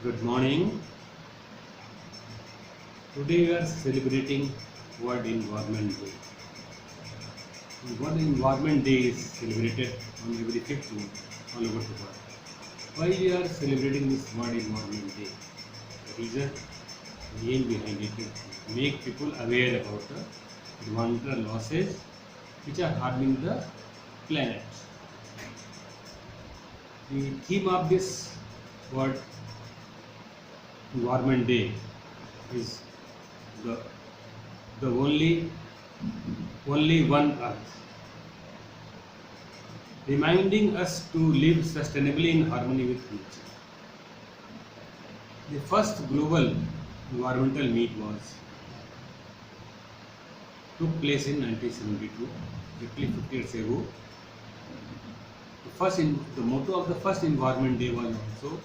Good morning. Today we are celebrating World Environment Day. World Environment Day is celebrated on every 5th June all over the world. Why we are celebrating this World Environment Day? The reason, the aim behind it is to make people aware about the environmental losses which are harming the planet. The theme of this World Environment Day is the the only one Earth, reminding us to live sustainably in harmony with nature. The first global environmental meet took place in 1972, exactly 50 years ago. The motto of the first Environment Day was also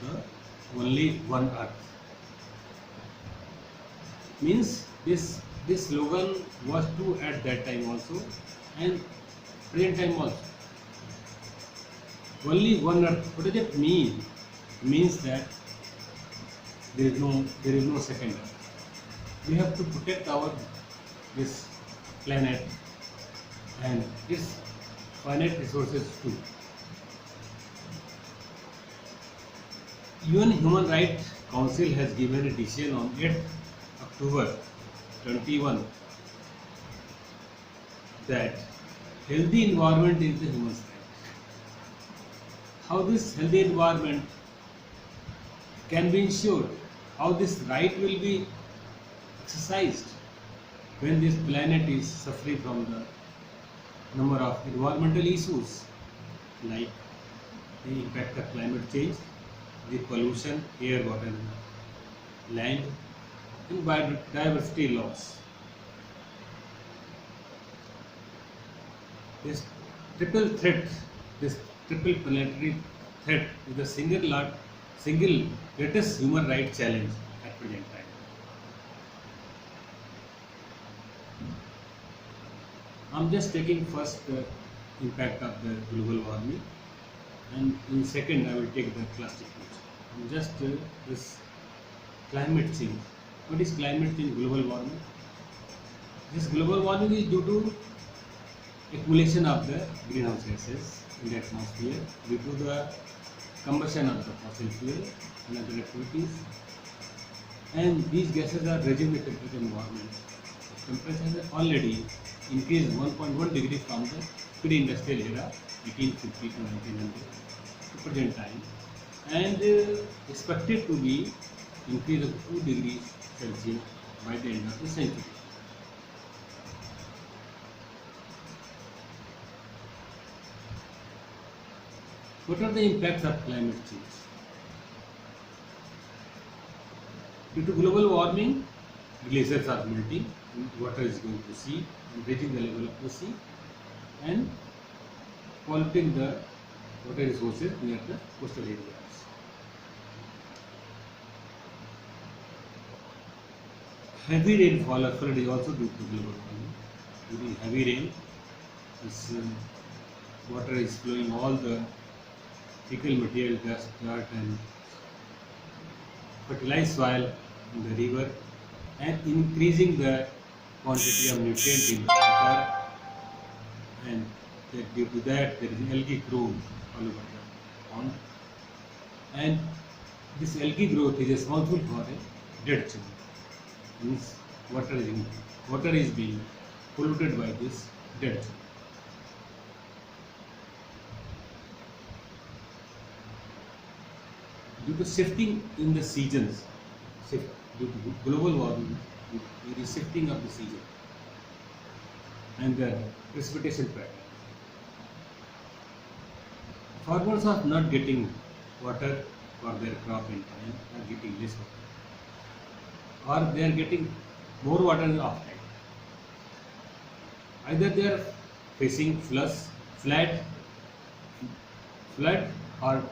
the only one Earth. Means this slogan was true at that time also and present time also. Only one Earth. What does it mean? It means that there is no second Earth. We have to protect this planet and its finite resources too. UN Human Rights Council has given a decision on 8th October 21 that healthy environment is the human right. How this healthy environment can be ensured, how this right will be exercised when this planet is suffering from the number of environmental issues like the impact of climate change, the pollution, air, water, and land, and biodiversity loss. This triple threat, this triple planetary threat is the single greatest human rights challenge at present time. I'm just taking first the impact of the global warming, and in second I will take the plastic pollution. And just this climate change. What is climate change? Global warming. This global warming is due to accumulation of the greenhouse gases in the atmosphere due to the combustion of the fossil fuel and other activities, and these gases are raising the temperature environment. Temperature has already increased 1.1 degree from the pre-industrial era 1850 to 1900 to present time, and expected to be increase of 2 degrees Celsius by the end of the century. What are the impacts of climate change? Due to global warming, glaciers are melting, water is going to sea and raising the level of the sea and polluting the water resources near the coastal areas. Heavy rainfall or flood is also due to global warming. During heavy rain, this water is flowing all the fecal material, dust, dirt and fertilized soil in the river and increasing the quantity of nutrient in the water, and due to that there is algae growth all over the pond, and this algae growth is responsible for a dead zone. Means water is being polluted by this dead zone. Due to shifting in the seasons, due to global warming, there is shifting of the season and the precipitation pattern. Farmers are not getting water for their crop in time, are getting less water, or they are getting more water in off time. Either they are facing flood or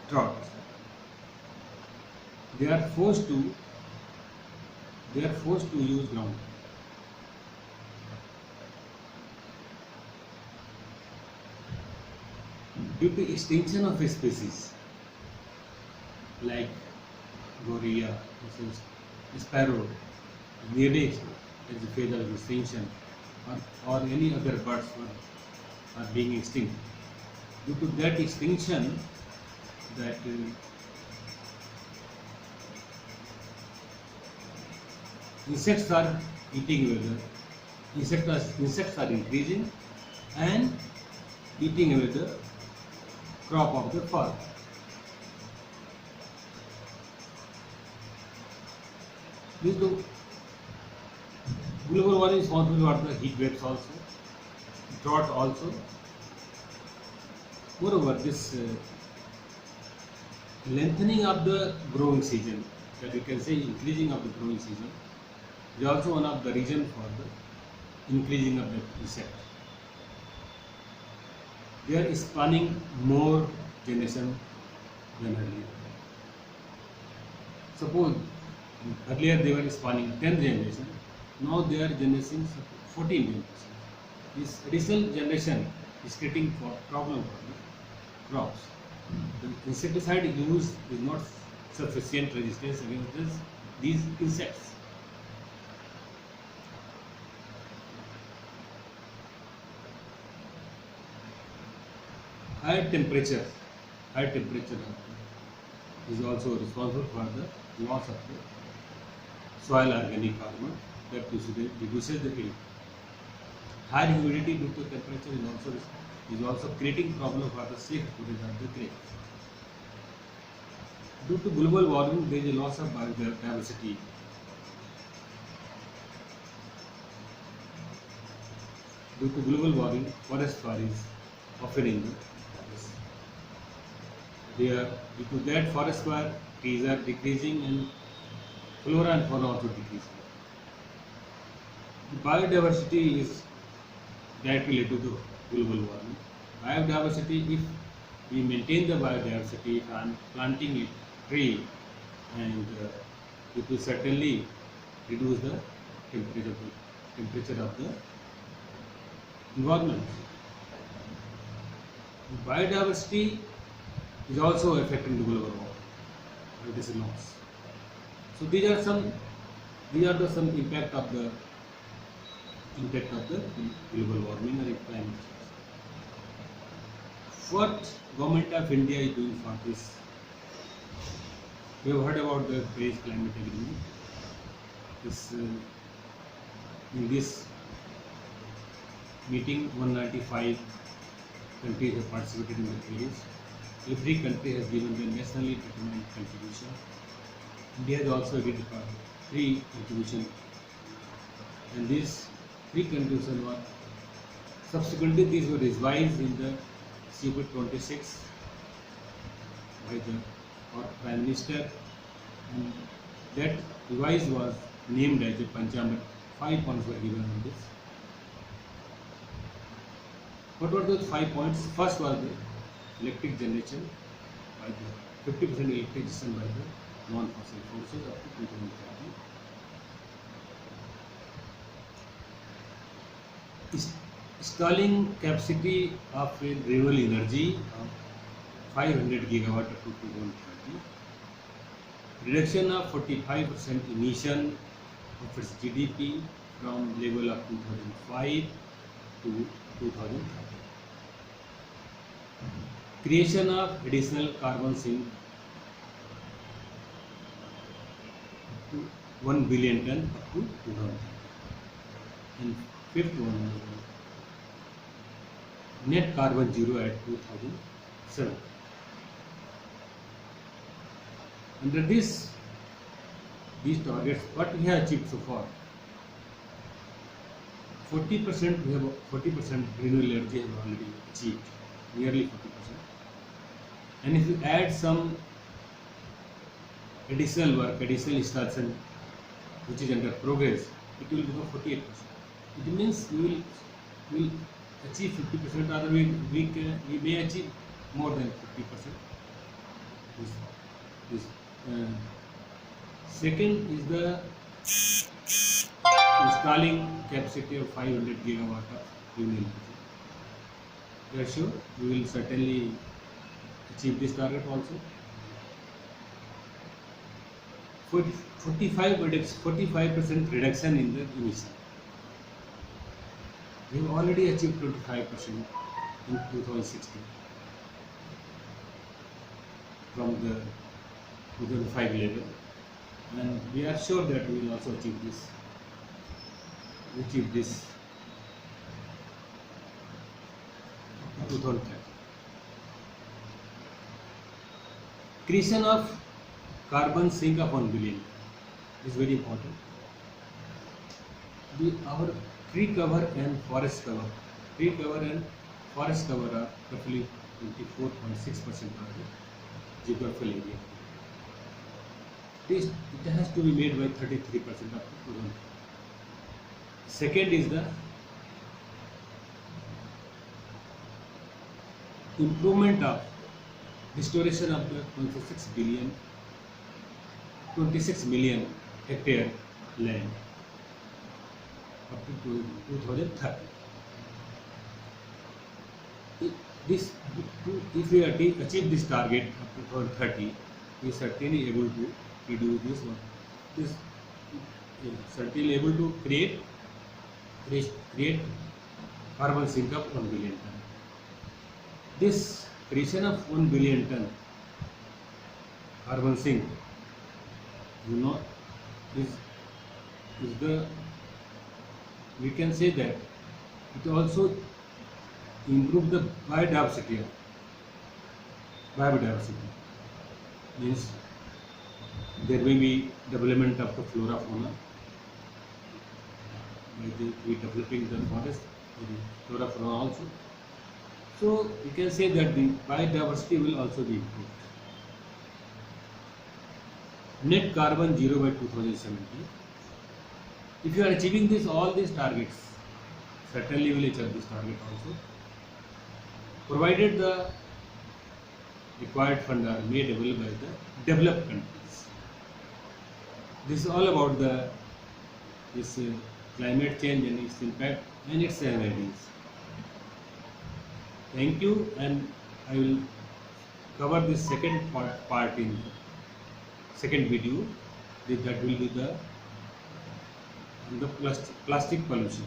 drought. They are forced to use ground. Due to extinction of species like gorilla, this is sparrow, nearly as a phase of extinction, or any other birds are being extinct. Due to that extinction, that insects are eating away the insects are increasing and eating away the crop of the farm. This the global warming is responsible for the heat waves also, drought also. Moreover, this lengthening of the growing season, that you can say increasing of the growing season, is also one of the reasons for the increasing of the insect. They are spawning more generation than earlier. Suppose earlier they were spawning 10 generation, now they are generating 14 generation. This additional generation is creating problem for the crops. The insecticide used is not sufficient resistance against these insects. High temperature is also responsible for the loss of the soil organic carbon that reduces the yield. High humidity due to temperature is also creating problem for the safe storage of the grain. Due to global warming, there is a loss of biodiversity. Due to global warming, forest fire is often in the forest. Due to that forest fire, trees are decreasing and flora and fauna also decreasing. The biodiversity is directly related to global warming. Biodiversity, if we maintain the biodiversity and planting a tree, and it will certainly reduce the temperature of the environment. Biodiversity is also affecting the global warming. It is a loss. So these are some impact of the global warming or climate change. What government of India is doing for this? We have heard about the Paris Climate Agreement. In this meeting, 195 countries have participated in the Paris. Every country has given their nationally determined contribution. India has also agreed for 3 contributions, and these 3 contributions were subsequently revised in the COP 26 by our Prime Minister, and that revise was named as a Panchayat. 5 points were given on this. What were those 5 points? First was the electric generation, by the 50% electricity by the non-fossil sources up to 2030. Installing capacity of renewable energy of 500 gigawatt up to 2030. Reduction of 45% emission of its GDP from level of 2005 to 2030. Creation of additional carbon sink to 1 billion ton up to 2030. And fifth one, net carbon zero at 2007. Under these targets, what we have achieved so far? 40% we have 40% renewable energy have already achieved, nearly 40%. And if you add some additional work, additional installation, which is under progress, it will become 48%. It means we will achieve 50%, or we may achieve more than 50%. Second is the installing capacity of 500 gigawatt of renewable energy. We are sure we will certainly achieve this target also. 45% reduction in the emission. We have already achieved 25% in 2016 from the 2005 level, and we are sure that we will also achieve this in 2030. Creation of carbon sink of 1 billion is very important. Our tree cover and forest cover are roughly 24.6% of the geographical area. It has to be made by 33% of the total. Second is the improvement of restoration of the 26 million hectare land up to 2030. If we achieve this target up to 2030, we are certainly able to reduce this one. This certainly able to create carbon sink of 1 billion ton. This creation of 1 billion ton carbon sink, is the, we can say that it also improve the biodiversity. Means there may be development of the flora fauna by we developing the forest, the flora fauna also. So we can say that the biodiversity will also be improved. Net carbon zero by 2070. If you are achieving all these targets, certainly will achieve this target also, provided the required funds are made available by the developed countries. This is all about this climate change and its impact and its remedies. Thank you, and I will cover this second part in the second video. That will be the plastic pollution.